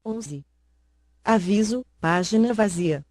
11. Aviso, página vazia.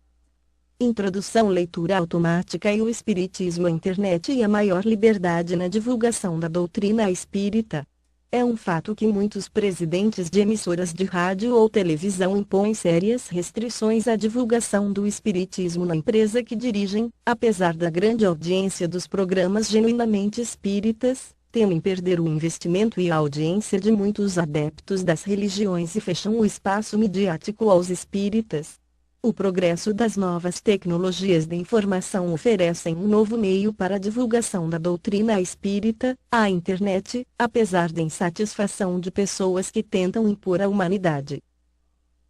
Introdução, leitura automática e o Espiritismo, a internet e a maior liberdade na divulgação da doutrina espírita. É um fato que muitos presidentes de emissoras de rádio ou televisão impõem sérias restrições à divulgação do espiritismo na empresa que dirigem, apesar da grande audiência dos programas genuinamente espíritas, temem perder o investimento e a audiência de muitos adeptos das religiões e fecham o espaço midiático aos espíritas. O progresso das novas tecnologias de informação oferecem um novo meio para a divulgação da doutrina espírita, a internet, apesar da insatisfação de pessoas que tentam impor à humanidade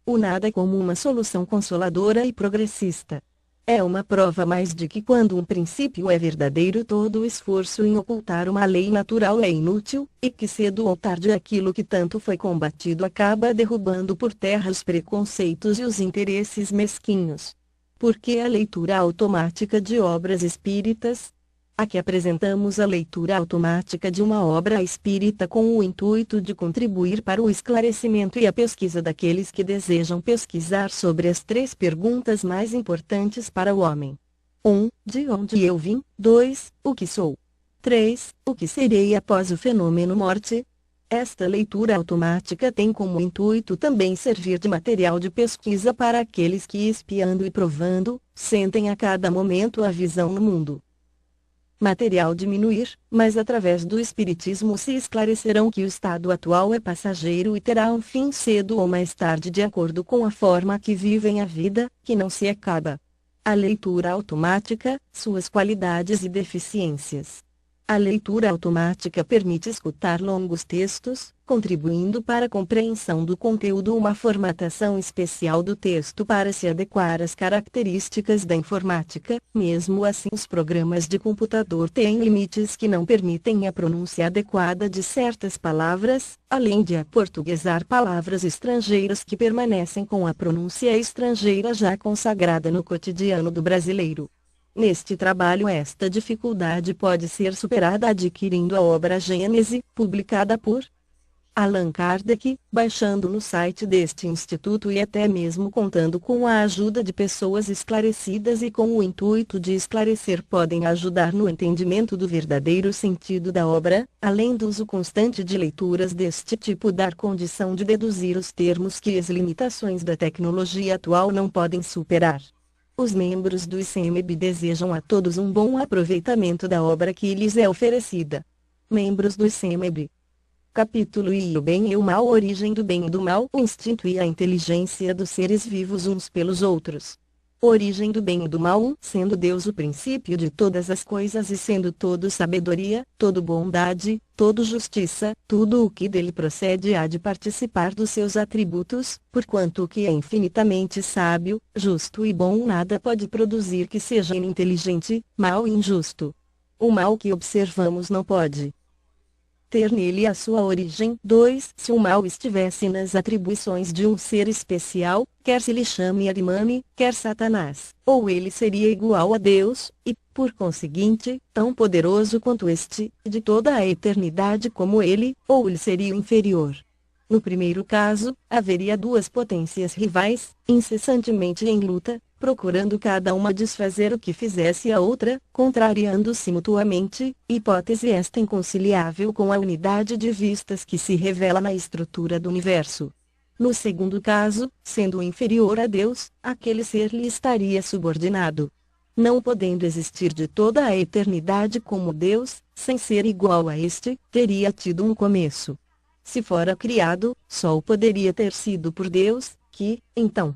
o nada como uma solução consoladora e progressista. É uma prova mais de que quando um princípio é verdadeiro, todo o esforço em ocultar uma lei natural é inútil, e que cedo ou tarde aquilo que tanto foi combatido acaba derrubando por terra os preconceitos e os interesses mesquinhos. Porque a leitura automática de obras espíritas? Aqui apresentamos a leitura automática de uma obra espírita com o intuito de contribuir para o esclarecimento e a pesquisa daqueles que desejam pesquisar sobre as 3 perguntas mais importantes para o homem. 1. De onde eu vim? 2. O que sou? 3. O que serei após o fenômeno morte? Esta leitura automática tem como intuito também servir de material de pesquisa para aqueles que, espiando e provando, sentem a cada momento a visão no mundo material diminuir, mas através do espiritismo se esclarecerão que o estado atual é passageiro e terá um fim cedo ou mais tarde de acordo com a forma que vivem a vida, que não se acaba. A leitura automática, suas qualidades e deficiências. A leitura automática permite escutar longos textos, contribuindo para a compreensão do conteúdo, uma formatação especial do texto para se adequar às características da informática. Mesmo assim, os programas de computador têm limites que não permitem a pronúncia adequada de certas palavras, além de aportuguesar palavras estrangeiras que permanecem com a pronúncia estrangeira já consagrada no cotidiano do brasileiro. Neste trabalho, esta dificuldade pode ser superada adquirindo a obra Gênese, publicada por Allan Kardec, baixando no site deste instituto e até mesmo contando com a ajuda de pessoas esclarecidas e com o intuito de esclarecer, podem ajudar no entendimento do verdadeiro sentido da obra, além do uso constante de leituras deste tipo, dar condição de deduzir os termos que as limitações da tecnologia atual não podem superar. Os membros do ICMB desejam a todos um bom aproveitamento da obra que lhes é oferecida. Membros do ICMB. Capítulo I. O bem e o mal. Origem do bem e do mal. O instinto e a inteligência dos seres vivos uns pelos outros. Origem do bem e do mal. Sendo Deus o princípio de todas as coisas e sendo todo sabedoria, todo bondade, todo justiça, tudo o que dele procede há de participar dos seus atributos, porquanto o que é infinitamente sábio, justo e bom nada pode produzir que seja ininteligente, mal e injusto. O mal que observamos não pode ter nele a sua origem. 2. Se o mal estivesse nas atribuições de um ser especial, quer se lhe chame Arimane, quer Satanás, ou ele seria igual a Deus, e, por conseguinte, tão poderoso quanto este, de toda a eternidade como ele, ou ele seria inferior. No primeiro caso, haveria 2 potências rivais, incessantemente em luta, procurando cada uma desfazer o que fizesse a outra, contrariando-se mutuamente, hipótese esta inconciliável com a unidade de vistas que se revela na estrutura do universo. No segundo caso, sendo inferior a Deus, aquele ser lhe estaria subordinado. Não podendo existir de toda a eternidade como Deus, sem ser igual a este, teria tido um começo. Se fora criado, só o poderia ter sido por Deus, que, então,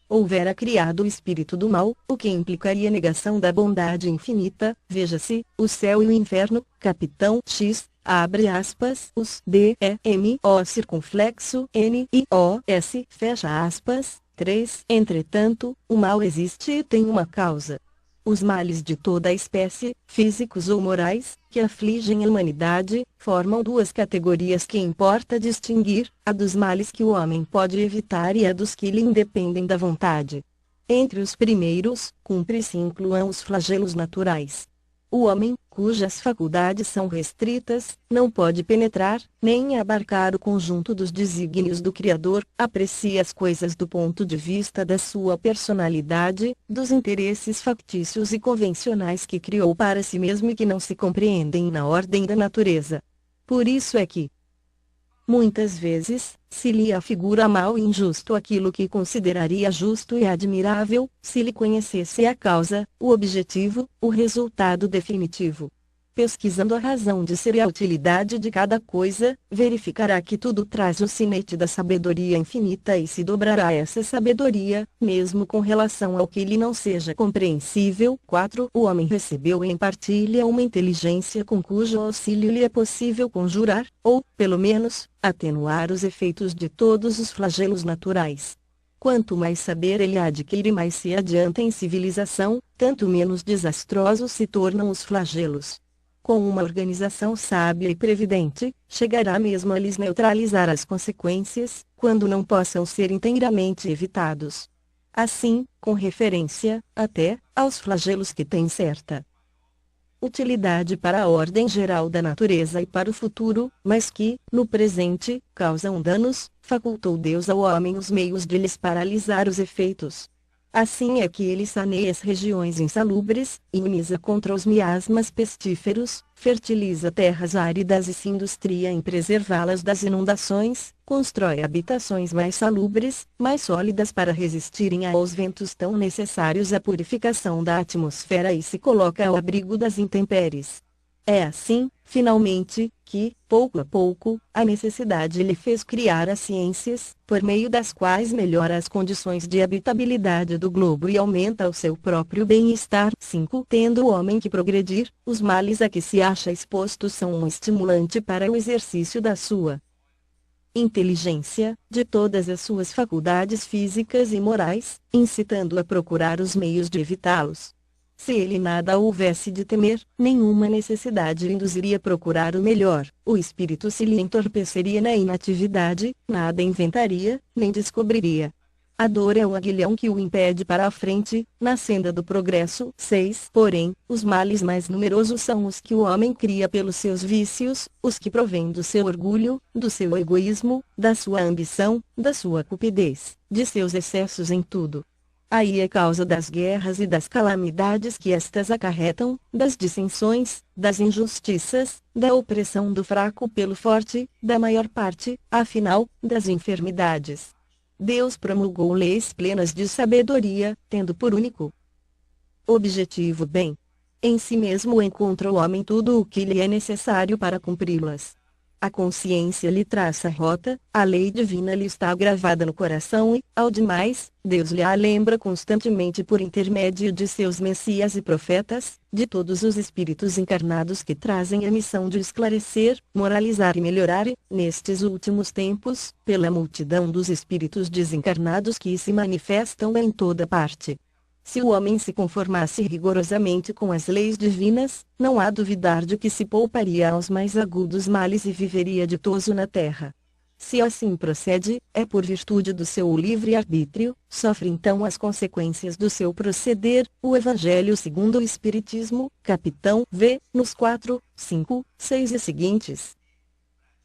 houvera criado o espírito do mal, o que implicaria negação da bondade infinita. Veja-se, o céu e o inferno, capitão X, abre aspas, os D-E-M-O circunflexo N-I-O-S, fecha aspas. 3. Entretanto, o mal existe e tem uma causa. Os males de toda a espécie, físicos ou morais, que afligem a humanidade, formam 2 categorias que importa distinguir, a dos males que o homem pode evitar e a dos que lhe independem da vontade. Entre os primeiros, cumpre-se incluam os flagelos naturais. O homem, cujas faculdades são restritas, não pode penetrar, nem abarcar o conjunto dos desígnios do Criador, aprecia as coisas do ponto de vista da sua personalidade, dos interesses factícios e convencionais que criou para si mesmo e que não se compreendem na ordem da natureza. Por isso é que, muitas vezes, se lhe afigura mal e injusto aquilo que consideraria justo e admirável, se lhe conhecesse a causa, o objetivo, o resultado definitivo. Pesquisando a razão de ser e a utilidade de cada coisa, verificará que tudo traz o sinete da sabedoria infinita e se dobrará a essa sabedoria, mesmo com relação ao que lhe não seja compreensível. 4. O homem recebeu em partilha uma inteligência com cujo auxílio lhe é possível conjurar, ou, pelo menos, atenuar os efeitos de todos os flagelos naturais. Quanto mais saber ele adquire e mais se adianta em civilização, tanto menos desastrosos se tornam os flagelos. Com uma organização sábia e previdente, chegará mesmo a lhes neutralizar as consequências, quando não possam ser inteiramente evitados. Assim, com referência, até, aos flagelos que têm certa utilidade para a ordem geral da natureza e para o futuro, mas que, no presente, causam danos, facultou Deus ao homem os meios de lhes paralisar os efeitos. Assim é que ele saneia as regiões insalubres, imuniza contra os miasmas pestíferos, fertiliza terras áridas e se industria em preservá-las das inundações, constrói habitações mais salubres, mais sólidas para resistirem aos ventos tão necessários à purificação da atmosfera e se coloca ao abrigo das intempéries. É assim, finalmente, que, pouco a pouco, a necessidade lhe fez criar as ciências, por meio das quais melhora as condições de habitabilidade do globo e aumenta o seu próprio bem-estar. 5. Tendo o homem que progredir, os males a que se acha exposto são um estimulante para o exercício da sua inteligência, de todas as suas faculdades físicas e morais, incitando-o a procurar os meios de evitá-los. Se ele nada houvesse de temer, nenhuma necessidade lhe induziria a procurar o melhor, o espírito se lhe entorpeceria na inatividade, nada inventaria, nem descobriria. A dor é o aguilhão que o impede para a frente, na senda do progresso. 6. Porém, os males mais numerosos são os que o homem cria pelos seus vícios, os que provêm do seu orgulho, do seu egoísmo, da sua ambição, da sua cupidez, de seus excessos em tudo. Aí é causa das guerras e das calamidades que estas acarretam, das dissensões, das injustiças, da opressão do fraco pelo forte, da maior parte, afinal, das enfermidades. Deus promulgou leis plenas de sabedoria, tendo por único objetivo o bem. Em si mesmo encontra o homem tudo o que lhe é necessário para cumpri-las. A consciência lhe traça a rota, a lei divina lhe está gravada no coração e, ao demais, Deus lhe a lembra constantemente por intermédio de seus messias e profetas, de todos os espíritos encarnados que trazem a missão de esclarecer, moralizar e melhorar e, nestes últimos tempos, pela multidão dos espíritos desencarnados que se manifestam em toda parte. Se o homem se conformasse rigorosamente com as leis divinas, não há duvidar de que se pouparia aos mais agudos males e viveria ditoso na terra. Se assim procede, é por virtude do seu livre-arbítrio, sofre então as consequências do seu proceder. O Evangelho segundo o Espiritismo, capitão V, nos 4, 5, 6 e seguintes.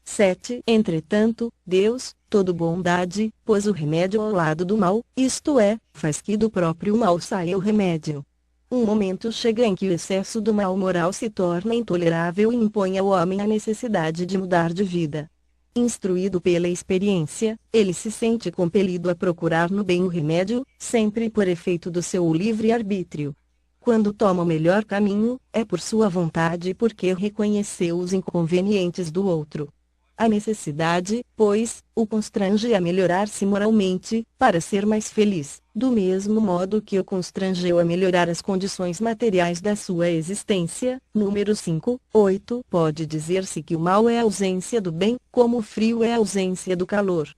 7. Entretanto, Deus, todo bondade, pôs o remédio ao lado do mal, isto é, faz que do próprio mal saia o remédio. Um momento chega em que o excesso do mal moral se torna intolerável e impõe ao homem a necessidade de mudar de vida. Instruído pela experiência, ele se sente compelido a procurar no bem o remédio, sempre por efeito do seu livre-arbítrio. Quando toma o melhor caminho, é por sua vontade e porque reconheceu os inconvenientes do outro. A necessidade, pois, o constrange a melhorar-se moralmente, para ser mais feliz, do mesmo modo que o constrangeu a melhorar as condições materiais da sua existência. Número 5, 8. Pode dizer-se que o mal é a ausência do bem, como o frio é a ausência do calor.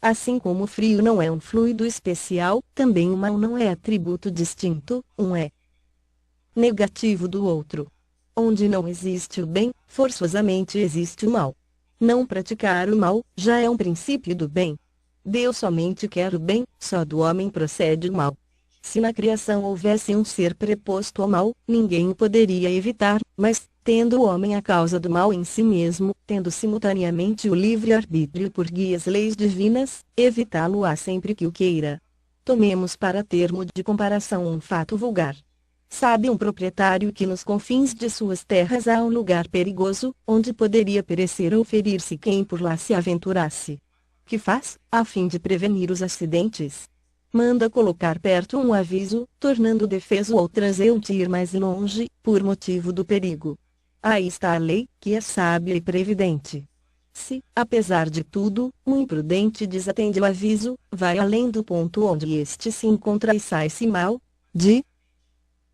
Assim como o frio não é um fluido especial, também o mal não é atributo distinto, um é negativo do outro. Onde não existe o bem, forçosamente existe o mal. Não praticar o mal, já é um princípio do bem. Deus somente quer o bem, só do homem procede o mal. Se na criação houvesse um ser preposto ao mal, ninguém o poderia evitar, mas, tendo o homem a causa do mal em si mesmo, tendo simultaneamente o livre-arbítrio por guia as leis divinas, evitá-lo-á sempre que o queira. Tomemos para termo de comparação um fato vulgar. Sabe um proprietário que nos confins de suas terras há um lugar perigoso, onde poderia perecer ou ferir-se quem por lá se aventurasse. Que faz, a fim de prevenir os acidentes? Manda colocar perto um aviso, tornando defeso ou transeunte ir mais longe, por motivo do perigo. Aí está a lei, que é sábia e previdente. Se, apesar de tudo, um imprudente desatende o aviso, vai além do ponto onde este se encontra e sai-se mal, de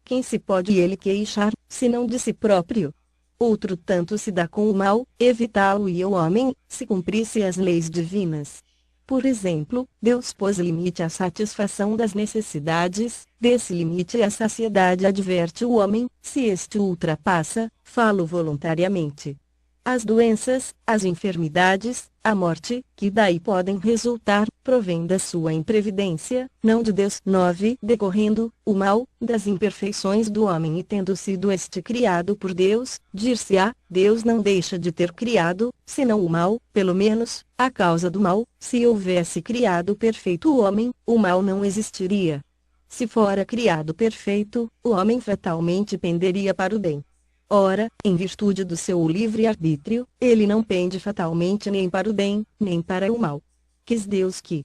quem se pode ele queixar, senão de si próprio? Outro tanto se dá com o mal, evitá-lo-ia o homem, se cumprisse as leis divinas. Por exemplo, Deus pôs limite à satisfação das necessidades, desse limite a saciedade adverte o homem, se este o ultrapassa, falo voluntariamente. As doenças, as enfermidades, a morte, que daí podem resultar, provém da sua imprevidência, não de Deus. 9. Decorrendo, o mal, das imperfeições do homem e tendo sido este criado por Deus, dir-se-á, Deus não deixa de ter criado, senão o mal, pelo menos, a causa do mal, se houvesse criado perfeito o homem, o mal não existiria. Se fora criado perfeito, o homem fatalmente penderia para o bem. Ora, em virtude do seu livre-arbítrio, ele não pende fatalmente nem para o bem, nem para o mal. Quis Deus que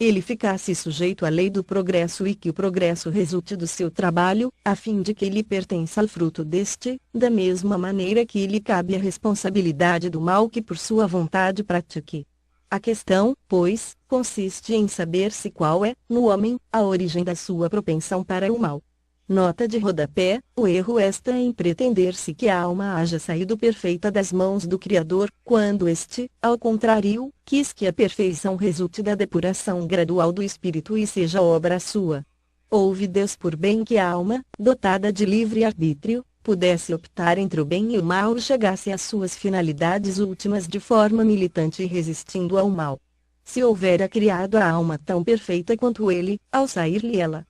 ele ficasse sujeito à lei do progresso e que o progresso resulte do seu trabalho, a fim de que lhe pertença o fruto deste, da mesma maneira que lhe cabe a responsabilidade do mal que por sua vontade pratique. A questão, pois, consiste em saber-se qual é, no homem, a origem da sua propensão para o mal. Nota de rodapé: o erro está em pretender-se que a alma haja saído perfeita das mãos do Criador, quando este, ao contrário, quis que a perfeição resulte da depuração gradual do espírito e seja obra sua. Houve Deus por bem que a alma, dotada de livre-arbítrio, pudesse optar entre o bem e o mal e chegasse às suas finalidades últimas de forma militante e resistindo ao mal. Se houvera criado a alma tão perfeita quanto ele, ao sair-lhe ela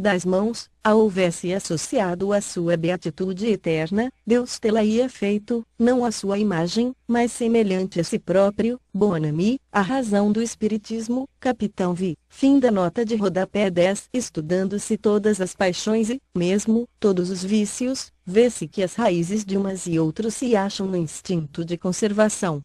das mãos, a houvesse associado à sua beatitude eterna, Deus tê-la-ia feito, não à sua imagem, mas semelhante a si próprio. Bonamy, A Razão do Espiritismo, Capitão V. Fim da nota de rodapé 10. Estudando-se todas as paixões e, mesmo, todos os vícios, vê-se que as raízes de umas e outros se acham no instinto de conservação.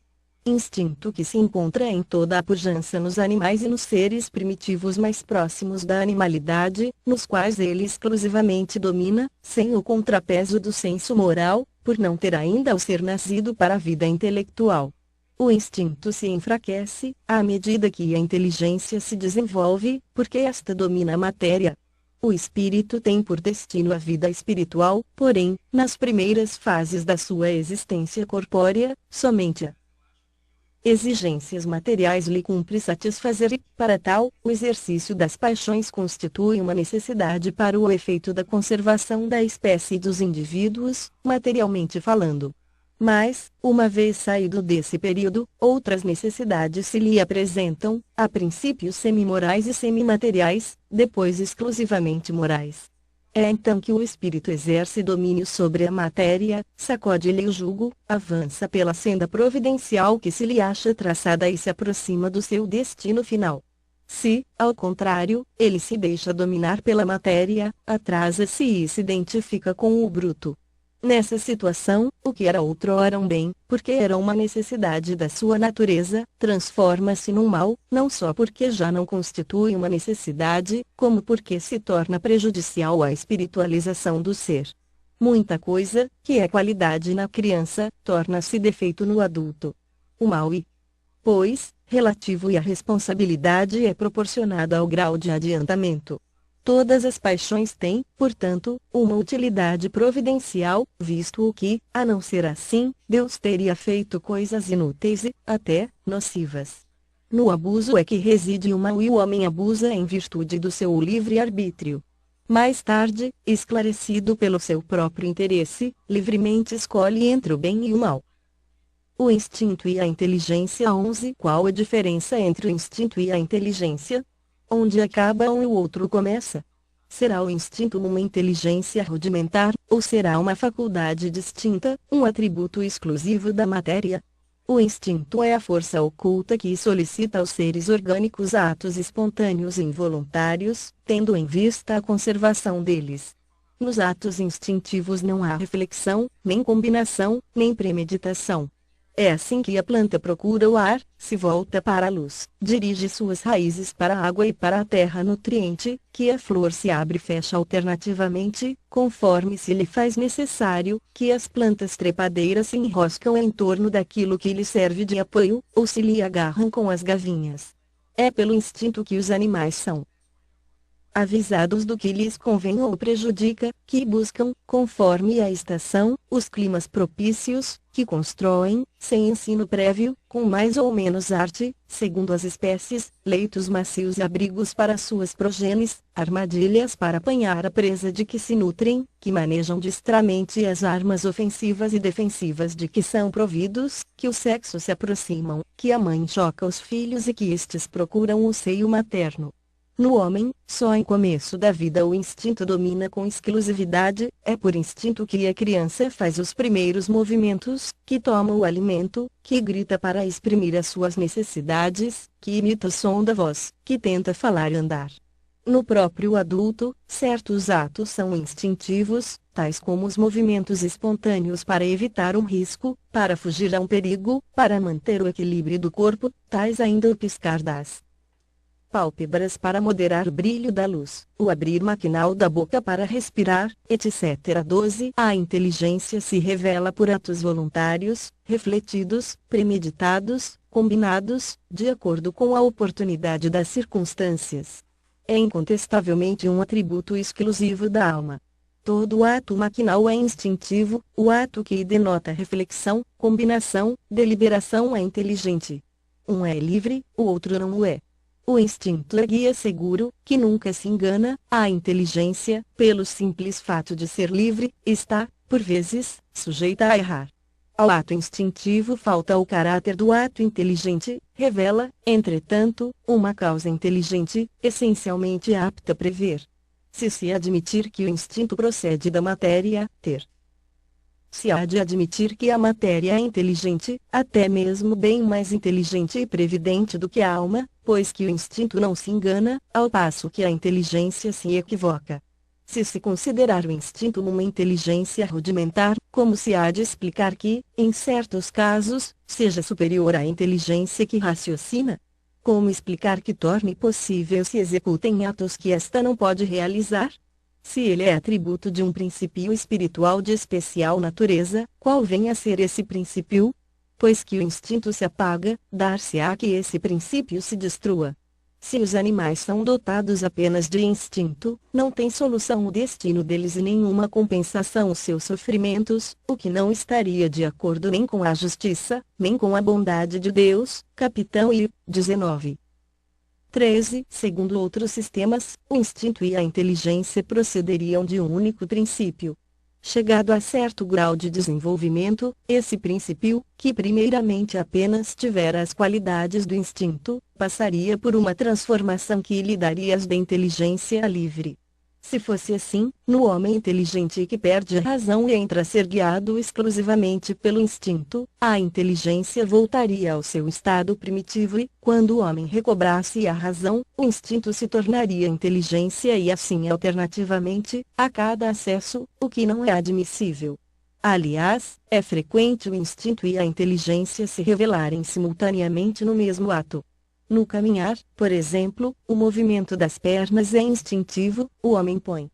Instinto que se encontra em toda a pujança nos animais e nos seres primitivos mais próximos da animalidade, nos quais ele exclusivamente domina, sem o contrapeso do senso moral, por não ter ainda o ser nascido para a vida intelectual. O instinto se enfraquece, à medida que a inteligência se desenvolve, porque esta domina a matéria. O espírito tem por destino a vida espiritual, porém, nas primeiras fases da sua existência corpórea, somente a exigências materiais lhe cumpre satisfazer e, para tal, o exercício das paixões constitui uma necessidade para o efeito da conservação da espécie e dos indivíduos, materialmente falando. Mas, uma vez saído desse período, outras necessidades se lhe apresentam, a princípio semi-morais e semi-materiais, depois exclusivamente morais. É então que o espírito exerce domínio sobre a matéria, sacode-lhe o jugo, avança pela senda providencial que se lhe acha traçada e se aproxima do seu destino final. Se, ao contrário, ele se deixa dominar pela matéria, atrasa-se e se identifica com o bruto. Nessa situação, o que era outrora um bem, porque era uma necessidade da sua natureza, transforma-se num mal, não só porque já não constitui uma necessidade, como porque se torna prejudicial à espiritualização do ser. Muita coisa, que é qualidade na criança, torna-se defeito no adulto. O mal pois, relativo e a responsabilidade é proporcionada ao grau de adiantamento. Todas as paixões têm, portanto, uma utilidade providencial, visto o que, a não ser assim, Deus teria feito coisas inúteis e, até, nocivas. No abuso é que reside o mal e o homem abusa em virtude do seu livre-arbítrio. Mais tarde, esclarecido pelo seu próprio interesse, livremente escolhe entre o bem e o mal. O instinto e a inteligência. 11. Qual a diferença entre o instinto e a inteligência? Onde acaba um e o outro começa? Será o instinto uma inteligência rudimentar, ou será uma faculdade distinta, um atributo exclusivo da matéria? O instinto é a força oculta que solicita aos seres orgânicos atos espontâneos e involuntários, tendo em vista a conservação deles. Nos atos instintivos não há reflexão, nem combinação, nem premeditação. É assim que a planta procura o ar, se volta para a luz, dirige suas raízes para a água e para a terra nutriente, que a flor se abre e fecha alternativamente, conforme se lhe faz necessário, que as plantas trepadeiras se enroscam em torno daquilo que lhe serve de apoio, ou se lhe agarram com as gavinhas. É pelo instinto que os animais são avisados do que lhes convém ou prejudica, que buscam, conforme a estação, os climas propícios, que constroem, sem ensino prévio, com mais ou menos arte, segundo as espécies, leitos macios e abrigos para suas progenes, armadilhas para apanhar a presa de que se nutrem, que manejam distramente as armas ofensivas e defensivas de que são providos, que os sexos se aproximam, que a mãe choca os filhos e que estes procuram o seio materno. No homem, só em começo da vida o instinto domina com exclusividade, é por instinto que a criança faz os primeiros movimentos, que toma o alimento, que grita para exprimir as suas necessidades, que imita o som da voz, que tenta falar e andar. No próprio adulto, certos atos são instintivos, tais como os movimentos espontâneos para evitar um risco, para fugir a um perigo, para manter o equilíbrio do corpo, tais ainda o piscar das pálpebras para moderar o brilho da luz, o abrir maquinal da boca para respirar, etc. 12. A inteligência se revela por atos voluntários, refletidos, premeditados, combinados, de acordo com a oportunidade das circunstâncias. É incontestavelmente um atributo exclusivo da alma. Todo ato maquinal é instintivo, o ato que denota reflexão, combinação, deliberação é inteligente. Um é livre, o outro não o é. O instinto é guia seguro, que nunca se engana, a inteligência, pelo simples fato de ser livre, está, por vezes, sujeita a errar. Ao ato instintivo falta o caráter do ato inteligente, revela, entretanto, uma causa inteligente, essencialmente apta a prever. Se admitir que o instinto procede da matéria, se há de admitir que a matéria é inteligente, até mesmo bem mais inteligente e previdente do que a alma, pois que o instinto não se engana, ao passo que a inteligência se equivoca. Se considerar o instinto uma inteligência rudimentar, como se há de explicar que, em certos casos, seja superior à inteligência que raciocina? Como explicar que torne possível se executem atos que esta não pode realizar? Se ele é atributo de um princípio espiritual de especial natureza, qual vem a ser esse princípio? Pois que o instinto se apaga, dar-se-á que esse princípio se destrua. Se os animais são dotados apenas de instinto, não tem solução o destino deles e nenhuma compensação os seus sofrimentos, o que não estaria de acordo nem com a justiça, nem com a bondade de Deus. Capitão I. 19. 13. Segundo outros sistemas, o instinto e a inteligência procederiam de um único princípio. Chegado a certo grau de desenvolvimento, esse princípio, que primeiramente apenas tivera as qualidades do instinto, passaria por uma transformação que lhe daria as da inteligência livre. Se fosse assim, no homem inteligente que perde a razão e entra a ser guiado exclusivamente pelo instinto, a inteligência voltaria ao seu estado primitivo e, quando o homem recobrasse a razão, o instinto se tornaria inteligência e assim alternativamente, a cada acesso, o que não é admissível. Aliás, é frequente o instinto e a inteligência se revelarem simultaneamente no mesmo ato. No caminhar, por exemplo, o movimento das pernas é instintivo, o homem põe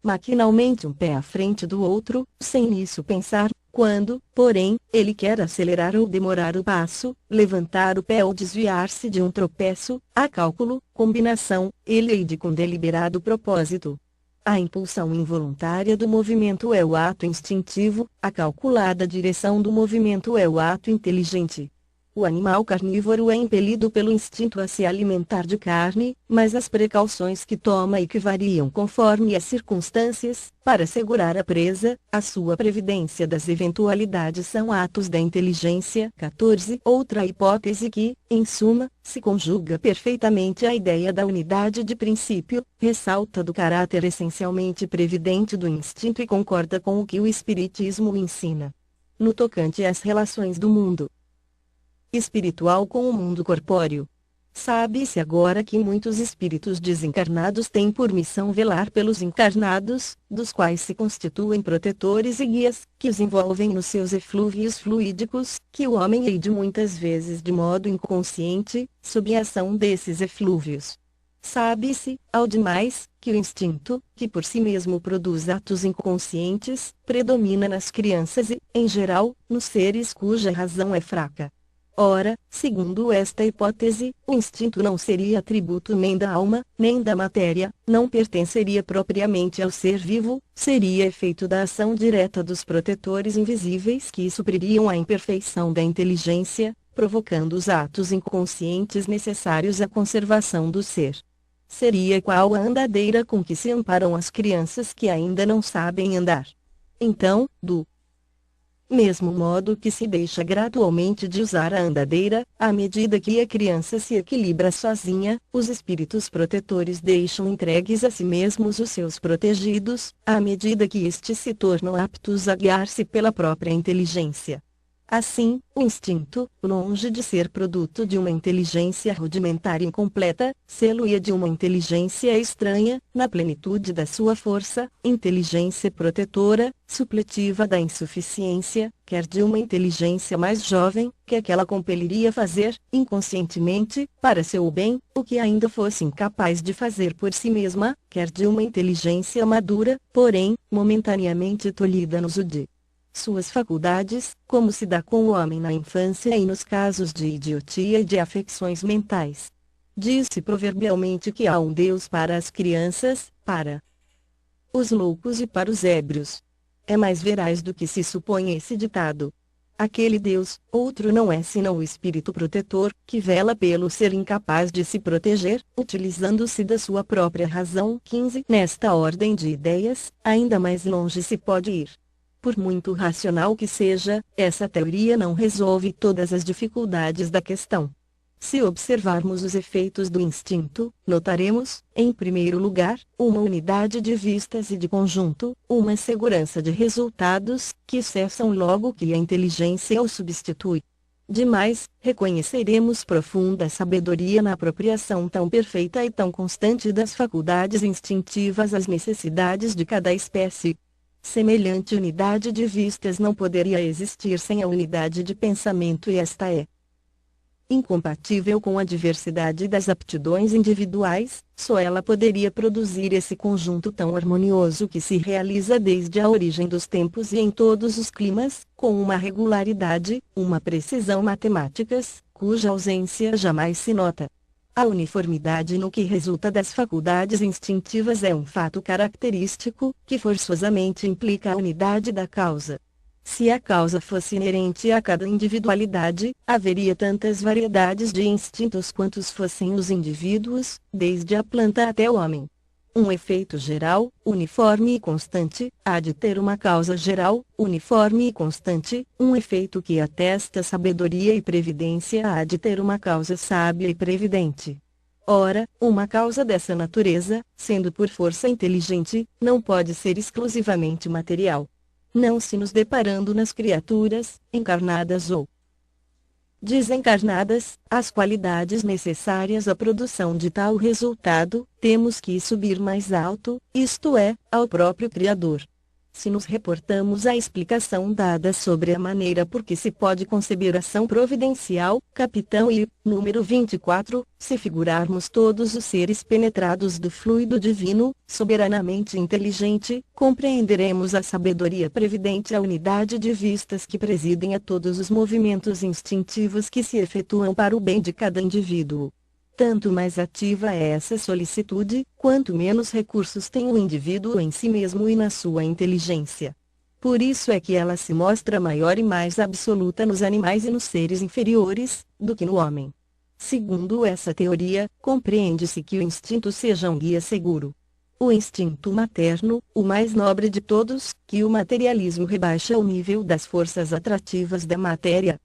maquinalmente um pé à frente do outro, sem nisso pensar. Quando, porém, ele quer acelerar ou demorar o passo, levantar o pé ou desviar-se de um tropeço, há cálculo, combinação, ele com deliberado propósito. A impulsão involuntária do movimento é o ato instintivo, a calculada direção do movimento é o ato inteligente. O animal carnívoro é impelido pelo instinto a se alimentar de carne, mas as precauções que toma e que variam conforme as circunstâncias, para assegurar a presa, a sua previdência das eventualidades são atos da inteligência. 14. Outra hipótese que, em suma, se conjuga perfeitamente à ideia da unidade de princípio, ressalta do caráter essencialmente previdente do instinto e concorda com o que o Espiritismo ensina. No tocante às relações do mundo espiritual com o mundo corpóreo. Sabe-se agora que muitos espíritos desencarnados têm por missão velar pelos encarnados, dos quais se constituem protetores e guias, que os envolvem nos seus eflúvios fluídicos, que o homem eide muitas vezes de modo inconsciente, sob a ação desses eflúvios. Sabe-se, ao demais, que o instinto, que por si mesmo produz atos inconscientes, predomina nas crianças e, em geral, nos seres cuja razão é fraca. Ora, segundo esta hipótese, o instinto não seria atributo nem da alma, nem da matéria, não pertenceria propriamente ao ser vivo, seria efeito da ação direta dos protetores invisíveis que supririam a imperfeição da inteligência, provocando os atos inconscientes necessários à conservação do ser. Seria qual a andadeira com que se amparam as crianças que ainda não sabem andar. Então, do mesmo modo que se deixa gradualmente de usar a andadeira, à medida que a criança se equilibra sozinha, os espíritos protetores deixam entregues a si mesmos os seus protegidos, à medida que estes se tornam aptos a guiar-se pela própria inteligência. Assim, o instinto, longe de ser produto de uma inteligência rudimentar e incompleta, sê-lo-ia de uma inteligência estranha, na plenitude da sua força, inteligência protetora, supletiva da insuficiência, quer de uma inteligência mais jovem, que aquela compeliria fazer, inconscientemente, para seu bem, o que ainda fosse incapaz de fazer por si mesma, quer de uma inteligência madura, porém, momentaneamente tolhida no uso de suas faculdades, como se dá com o homem na infância e nos casos de idiotia e de afecções mentais. Diz-se proverbialmente que há um Deus para as crianças, para os loucos e para os ébrios. É mais veraz do que se supõe esse ditado. Aquele Deus, outro não é senão o espírito protetor, que vela pelo ser incapaz de se proteger, utilizando-se da sua própria razão. 15. Nesta ordem de ideias, ainda mais longe se pode ir. Por muito racional que seja, essa teoria não resolve todas as dificuldades da questão. Se observarmos os efeitos do instinto, notaremos, em primeiro lugar, uma unidade de vistas e de conjunto, uma segurança de resultados, que cessam logo que a inteligência o substitui. Demais, reconheceremos profunda sabedoria na apropriação tão perfeita e tão constante das faculdades instintivas às necessidades de cada espécie. Semelhante unidade de vistas não poderia existir sem a unidade de pensamento e esta é incompatível com a diversidade das aptidões individuais, só ela poderia produzir esse conjunto tão harmonioso que se realiza desde a origem dos tempos e em todos os climas, com uma regularidade, uma precisão matemáticas, cuja ausência jamais se nota. A uniformidade no que resulta das faculdades instintivas é um fato característico, que forçosamente implica a unidade da causa. Se a causa fosse inerente a cada individualidade, haveria tantas variedades de instintos quantos fossem os indivíduos, desde a planta até o homem. Um efeito geral, uniforme e constante, há de ter uma causa geral, uniforme e constante, um efeito que atesta sabedoria e previdência há de ter uma causa sábia e previdente. Ora, uma causa dessa natureza, sendo por força inteligente, não pode ser exclusivamente material. Não se nos deparando nas criaturas, encarnadas ou desencarnadas, as qualidades necessárias à produção de tal resultado, temos que subir mais alto, isto é, ao próprio Criador. Se nos reportamos à explicação dada sobre a maneira por que se pode conceber ação providencial, capitão I, número 24, se figurarmos todos os seres penetrados do fluido divino, soberanamente inteligente, compreenderemos a sabedoria previdente, a unidade de vistas que presidem a todos os movimentos instintivos que se efetuam para o bem de cada indivíduo. Tanto mais ativa é essa solicitude, quanto menos recursos tem o indivíduo em si mesmo e na sua inteligência. Por isso é que ela se mostra maior e mais absoluta nos animais e nos seres inferiores, do que no homem. Segundo essa teoria, compreende-se que o instinto seja um guia seguro. O instinto materno, o mais nobre de todos, que o materialismo rebaixa ao nível das forças atrativas da matéria,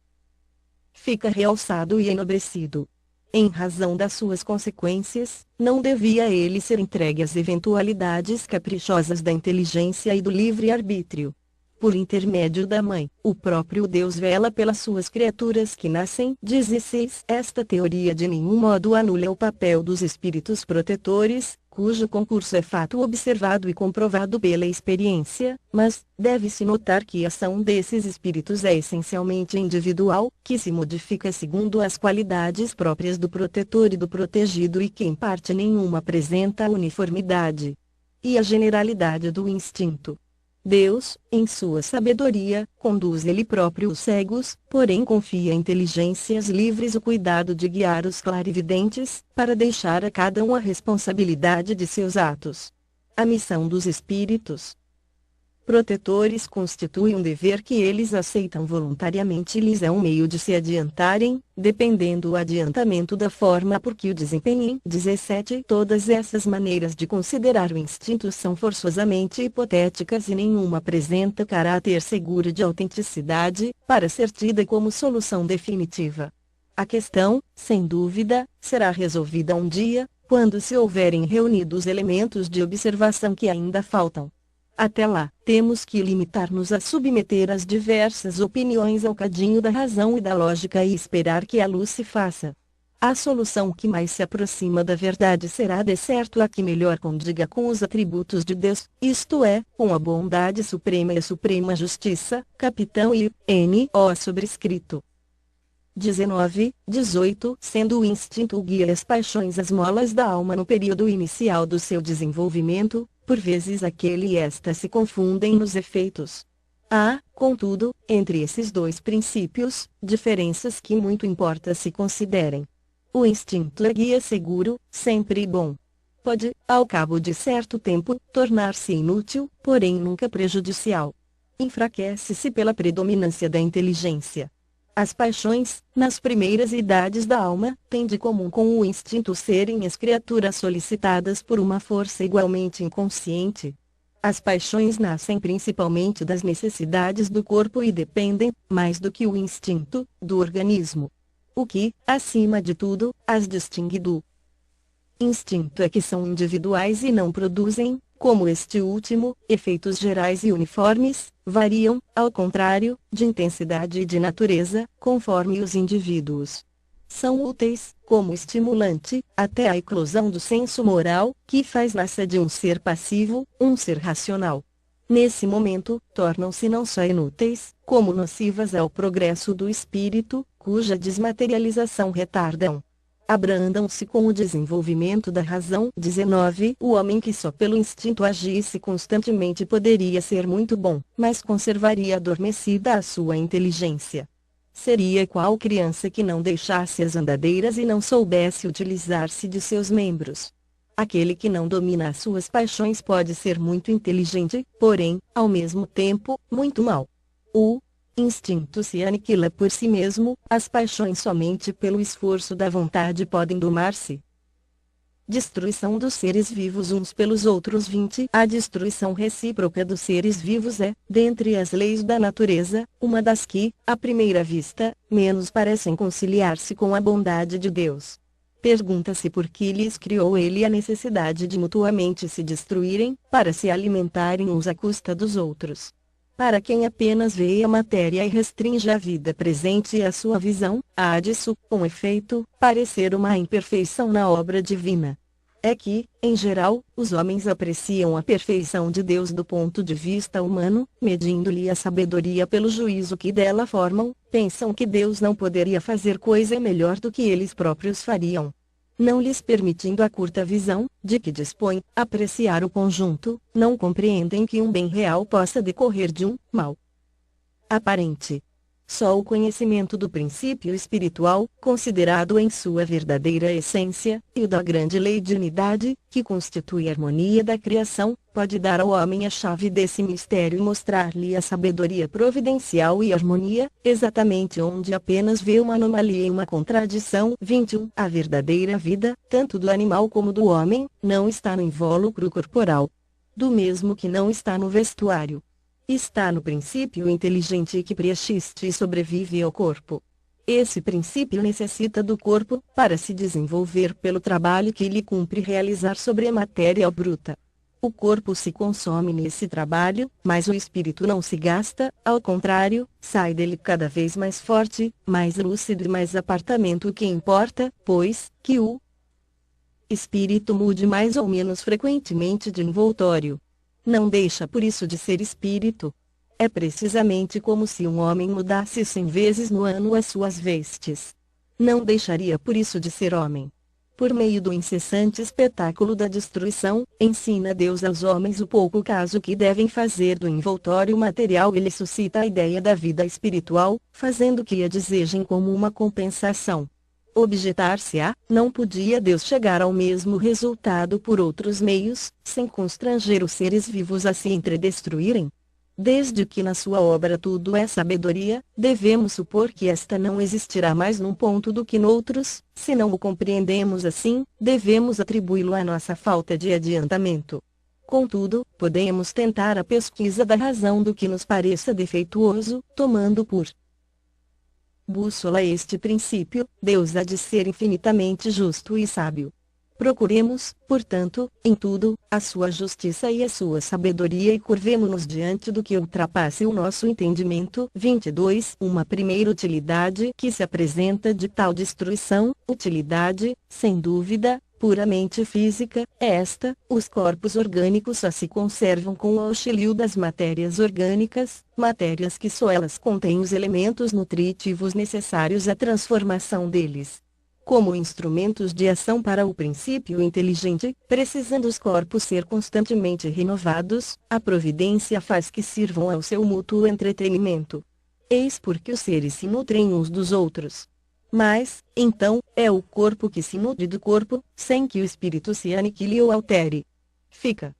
fica realçado e enobrecido. Em razão das suas consequências, não devia ele ser entregue às eventualidades caprichosas da inteligência e do livre-arbítrio. Por intermédio da mãe, o próprio Deus vela pelas suas criaturas que nascem. 16. Esta teoria de nenhum modo anula o papel dos espíritos protetores, cujo concurso é fato observado e comprovado pela experiência, mas deve-se notar que a ação desses espíritos é essencialmente individual, que se modifica segundo as qualidades próprias do protetor e do protegido e que em parte nenhuma apresenta a uniformidade e a generalidade do instinto. Deus, em sua sabedoria, conduz ele próprio os cegos, porém confia a inteligências livres o cuidado de guiar os clarividentes, para deixar a cada um a responsabilidade de seus atos. A missão dos espíritos protetores constitui um dever que eles aceitam voluntariamente e lhes é um meio de se adiantarem, dependendo o adiantamento da forma por que o desempenhem. 17. Todas essas maneiras de considerar o instinto são forçosamente hipotéticas e nenhuma apresenta caráter seguro de autenticidade, para ser tida como solução definitiva. A questão, sem dúvida, será resolvida um dia, quando se houverem reunido os elementos de observação que ainda faltam. Até lá, temos que limitar-nos a submeter as diversas opiniões ao cadinho da razão e da lógica e esperar que a luz se faça. A solução que mais se aproxima da verdade será de certo a que melhor condiga com os atributos de Deus, isto é, com a bondade suprema e a suprema justiça. Capitão I.N.O. Sobrescrito. 19, 18. Sendo o instinto o guia e as paixões as molas da alma no período inicial do seu desenvolvimento, por vezes aquele e esta se confundem nos efeitos. Há, contudo, entre esses dois princípios, diferenças que muito importa se considerem. O instinto é guia seguro, sempre bom. Pode, ao cabo de certo tempo, tornar-se inútil, porém nunca prejudicial. Enfraquece-se pela predominância da inteligência. As paixões, nas primeiras idades da alma, têm de comum com o instinto serem as criaturas solicitadas por uma força igualmente inconsciente. As paixões nascem principalmente das necessidades do corpo e dependem, mais do que o instinto, do organismo. O que, acima de tudo, as distingue do instinto é que são individuais e não produzem, como este último, efeitos gerais e uniformes, variam, ao contrário, de intensidade e de natureza, conforme os indivíduos. São úteis, como estimulante, até a eclosão do senso moral, que faz nascer de um ser passivo, um ser racional. Nesse momento, tornam-se não só inúteis, como nocivas ao progresso do espírito, cuja desmaterialização retardam. Abrandam-se com o desenvolvimento da razão. 19. O homem que só pelo instinto agisse constantemente poderia ser muito bom, mas conservaria adormecida a sua inteligência. Seria qual criança que não deixasse as andadeiras e não soubesse utilizar-se de seus membros. Aquele que não domina as suas paixões pode ser muito inteligente, porém, ao mesmo tempo, muito mau. O instinto se aniquila por si mesmo, as paixões somente pelo esforço da vontade podem domar-se. Destruição dos seres vivos uns pelos outros. 20. A destruição recíproca dos seres vivos é, dentre as leis da natureza, uma das que, à primeira vista, menos parecem conciliar-se com a bondade de Deus. Pergunta-se por que lhes criou ele a necessidade de mutuamente se destruírem, para se alimentarem uns à custa dos outros. Para quem apenas vê a matéria e restringe a vida presente e a sua visão, há disso, com efeito, parecer uma imperfeição na obra divina. É que, em geral, os homens apreciam a perfeição de Deus do ponto de vista humano, medindo-lhe a sabedoria pelo juízo que dela formam, pensam que Deus não poderia fazer coisa melhor do que eles próprios fariam. Não lhes permitindo a curta visão, de que dispõe, apreciar o conjunto, não compreendem que um bem real possa decorrer de um mal aparente. só o conhecimento do princípio espiritual, considerado em sua verdadeira essência, e o da grande lei de unidade, que constitui a harmonia da criação, pode dar ao homem a chave desse mistério e mostrar-lhe a sabedoria providencial e harmonia, exatamente onde apenas vê uma anomalia e uma contradição. 21. A verdadeira vida, tanto do animal como do homem, não está no invólucro corporal. Do mesmo que não está no vestuário. Está no princípio inteligente que preexiste e sobrevive ao corpo. Esse princípio necessita do corpo, para se desenvolver pelo trabalho que lhe cumpre realizar sobre a matéria bruta. O corpo se consome nesse trabalho, mas o espírito não se gasta, ao contrário, sai dele cada vez mais forte, mais lúcido e mais apartamento. O que importa, pois, que o espírito mude mais ou menos frequentemente de envoltório. Não deixa por isso de ser espírito. É precisamente como se um homem mudasse 100 vezes no ano as suas vestes. Não deixaria por isso de ser homem. Por meio do incessante espetáculo da destruição, ensina Deus aos homens o pouco caso que devem fazer do envoltório material. Ele suscita a ideia da vida espiritual, fazendo que a desejem como uma compensação. Objetar-se-á, não podia Deus chegar ao mesmo resultado por outros meios, sem constranger os seres vivos a se entredestruírem? Desde que na sua obra tudo é sabedoria, devemos supor que esta não existirá mais num ponto do que noutros. Se não o compreendemos assim, devemos atribuí-lo à nossa falta de adiantamento. Contudo, podemos tentar a pesquisa da razão do que nos pareça defeituoso, tomando por bússola este princípio. Deus há de ser infinitamente justo e sábio. Procuremos, portanto, em tudo, a sua justiça e a sua sabedoria e curvemo-nos diante do que ultrapasse o nosso entendimento. 22. Uma primeira utilidade que se apresenta de tal destruição, utilidade, sem dúvida, puramente física, é esta: os corpos orgânicos só se conservam com o auxílio das matérias orgânicas, matérias que só elas contêm os elementos nutritivos necessários à transformação deles. Como instrumentos de ação para o princípio inteligente, precisando os corpos ser constantemente renovados, a providência faz que sirvam ao seu mútuo entretenimento. Eis porque os seres se nutrem uns dos outros. Mas, então, é o corpo que se nutre do corpo, sem que o espírito se aniquile ou altere. Fica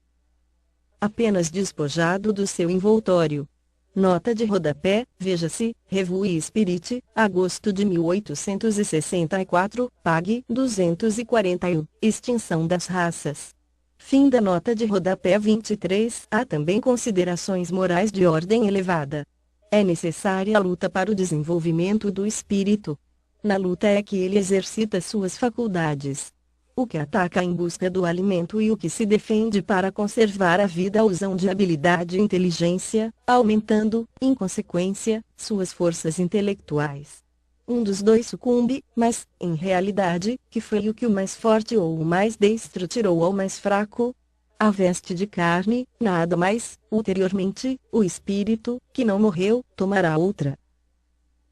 apenas despojado do seu envoltório. Nota de rodapé, veja-se, Revue Spirit, agosto de 1864, pag. 241, Extinção das raças. Fim da nota de rodapé 23. Há também considerações morais de ordem elevada. É necessária a luta para o desenvolvimento do espírito. Na luta é que ele exercita suas faculdades. O que ataca em busca do alimento e o que se defende para conservar a vida usam de habilidade e inteligência, aumentando, em consequência, suas forças intelectuais. Um dos dois sucumbe, mas, em realidade, que foi o que o mais forte ou o mais destro tirou ao mais fraco? A veste de carne, nada mais. Ulteriormente, o espírito, que não morreu, tomará outra.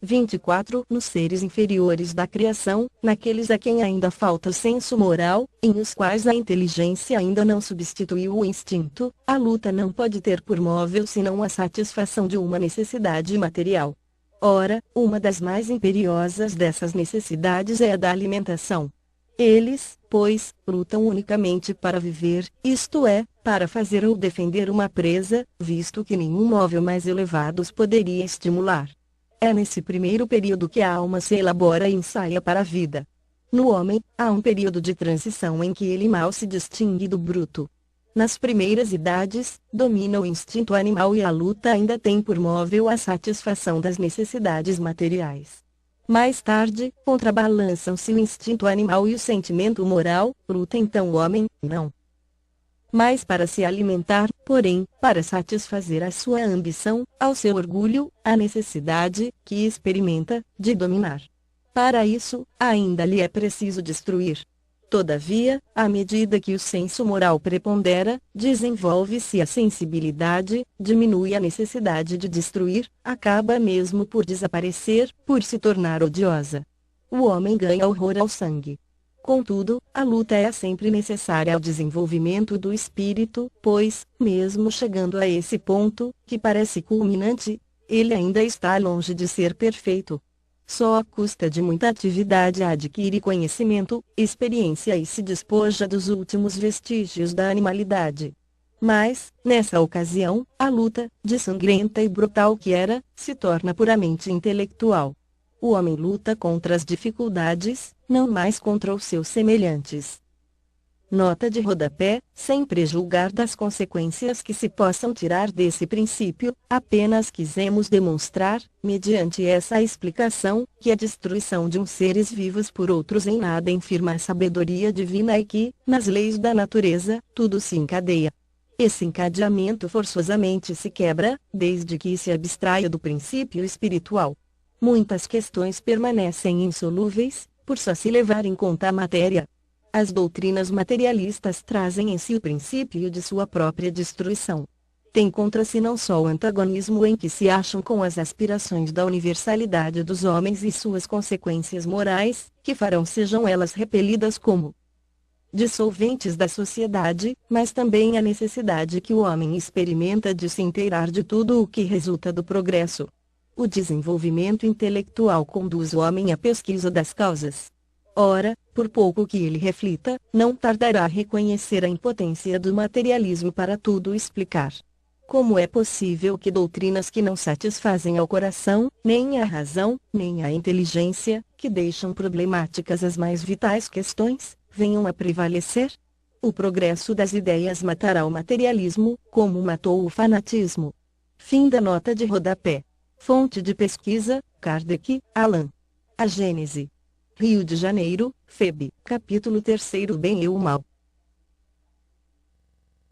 24. Nos seres inferiores da criação, naqueles a quem ainda falta o senso moral, em os quais a inteligência ainda não substituiu o instinto, a luta não pode ter por móvel senão a satisfação de uma necessidade material. Ora, uma das mais imperiosas dessas necessidades é a da alimentação. Eles, pois, lutam unicamente para viver, isto é, para fazer ou defender uma presa, visto que nenhum móvel mais elevado os poderia estimular. É nesse primeiro período que a alma se elabora e ensaia para a vida. No homem, há um período de transição em que ele mal se distingue do bruto. Nas primeiras idades, domina o instinto animal e a luta ainda tem por móvel a satisfação das necessidades materiais. Mais tarde, contrabalançam-se o instinto animal e o sentimento moral, luta então o homem, não mas para se alimentar, porém, para satisfazer a sua ambição, ao seu orgulho, a necessidade, que experimenta, de dominar. Para isso, ainda lhe é preciso destruir. Todavia, à medida que o senso moral prepondera, desenvolve-se a sensibilidade, diminui a necessidade de destruir, acaba mesmo por desaparecer, por se tornar odiosa. O homem ganha horror ao sangue. Contudo, a luta é sempre necessária ao desenvolvimento do espírito, pois, mesmo chegando a esse ponto, que parece culminante, Ele ainda está longe de ser perfeito. Só à custa de muita atividade adquire conhecimento, experiência e se despoja dos últimos vestígios da animalidade. Mas, nessa ocasião, a luta, de sangrenta e brutal que era, se torna puramente intelectual. O homem luta contra as dificuldades, não mais contra os seus semelhantes. Nota de rodapé: sem prejulgar das consequências que se possam tirar desse princípio, apenas quisemos demonstrar, mediante essa explicação, que a destruição de uns seres vivos por outros em nada infirma a sabedoria divina e que, nas leis da natureza, tudo se encadeia. Esse encadeamento forçosamente se quebra, desde que se abstraia do princípio espiritual. Muitas questões permanecem insolúveis, por só se levar em conta a matéria. As doutrinas materialistas trazem em si o princípio de sua própria destruição. Tem contra si não só o antagonismo em que se acham com as aspirações da universalidade dos homens e suas consequências morais, que farão sejam elas repelidas como dissolventes da sociedade, mas também a necessidade que o homem experimenta de se inteirar de tudo o que resulta do progresso. O desenvolvimento intelectual conduz o homem à pesquisa das causas. Ora, por pouco que ele reflita, não tardará a reconhecer a impotência do materialismo para tudo explicar. Como é possível que doutrinas que não satisfazem ao coração, nem à razão, nem à inteligência, que deixam problemáticas as mais vitais questões, venham a prevalecer? O progresso das ideias matará o materialismo, como matou o fanatismo. Fim da nota de rodapé. Fonte de pesquisa: Kardec, Allan. A Gênese. Rio de Janeiro, FEB, capítulo 3, Bem e o Mal.